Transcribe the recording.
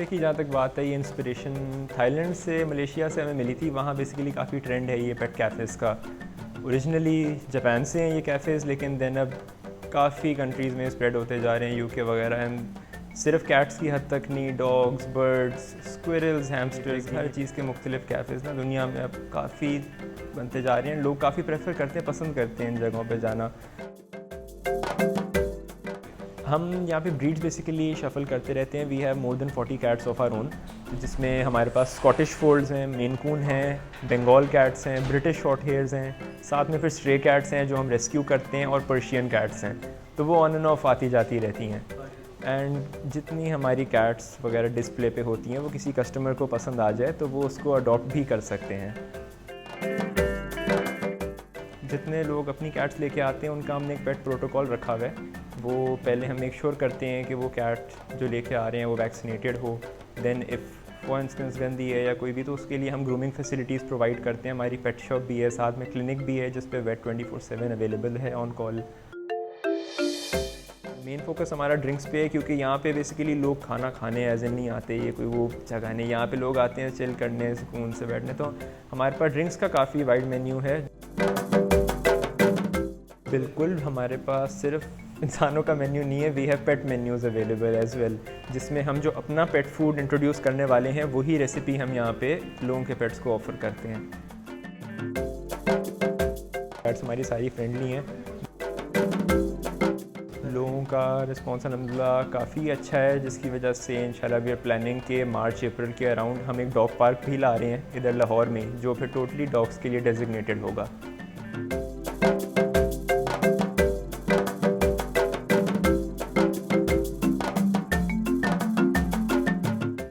Cafe की जहाँ तक बात है, ये इंस्पिरेशन थाईलैंड से, मलेशिया से हमें मिली थी। वहाँ बेसिकली काफ़ी ट्रेंड है ये पेट कैफ़ेज़ का। ओरिजिनली जापान से हैं ये कैफ़ेज़, लेकिन देन अब काफ़ी कंट्रीज़ में स्प्रेड होते जा रहे हैं, यूके वगैरह। एंड सिर्फ कैट्स की हद तक नहीं, डॉग्स, बर्ड्स, स्क्विरल्स, हैमस्टर्स, हर चीज़ के मुख्तलिफ कैफ़ेज़ ना दुनिया में अब काफ़ी बनते जा रहे हैं। लोग काफ़ी प्रेफर करते हैं, पसंद करते हैं इन जगहों पे जाना। हम यहाँ पे ब्रीड्स बेसिकली शफल करते रहते हैं। We have more than 40 cats of our own, जिसमें हमारे पास स्कॉटिश फोल्ड्स हैं, मेन कून हैं, बंगाल कैट्स हैं, ब्रिटिश शॉर्ट हेयर्स हैं, साथ में फिर स्ट्रे कैट्स हैं जो हम रेस्क्यू करते हैं, और पर्शियन कैट्स हैं। तो वो ऑन एंड ऑफ आती जाती रहती हैं। एंड जितनी हमारी कैट्स वगैरह डिस्प्ले पे होती हैं, वो किसी कस्टमर को पसंद आ जाए तो वो उसको अडॉप्ट भी कर सकते हैं। जितने लोग अपनी कैट्स लेके आते हैं उनका हमने एक पेट प्रोटोकॉल रखा हुआ है। वो पहले हम मेक श्योर करते हैं कि वो कैट जो लेके आ रहे हैं वो वैक्सीनेटेड हो। देन इफ़ फॉर इंस्टेंस गंदी है या कोई भी, तो उसके लिए हम ग्रूमिंग फैसिलिटीज़ प्रोवाइड करते हैं। हमारी पेट शॉप भी है, साथ में क्लिनिक भी है जिस पे वेट 24/7 अवेलेबल है ऑन कॉल। मेन फोकस हमारा ड्रिंक्स पे है, क्योंकि यहाँ पे बेसिकली लोग खाना खाने एज इन नहीं आते, ये कोई वो जगह नहीं। यहाँ पे लोग आते हैं चिल करने, सुकून से बैठने। तो हमारे पास ड्रिंक्स का काफ़ी वाइड मेन्यू है। बिल्कुल, हमारे पास सिर्फ इंसानों का मेन्यू नहीं है, we have pet menus available as well, जिसमें हम जो अपना पेट फूड इंट्रोड्यूस करने वाले हैं वही रेसिपी हम यहाँ पे लोगों के पेट्स को ऑफ़र करते हैं। पेट्स हमारी सारी फ्रेंडली हैं। लोगों का रिस्पॉन्स अल्हम्दुलिल्लाह काफ़ी अच्छा है, जिसकी वजह से इंशाल्लाह वी आर प्लानिंग के मार्च अप्रैल के अराउंड हम एक डॉग पार्क भी ला रहे हैं इधर लाहौर में, जो फिर टोटली डॉग्स के लिए डेजिग्नेटेड होगा।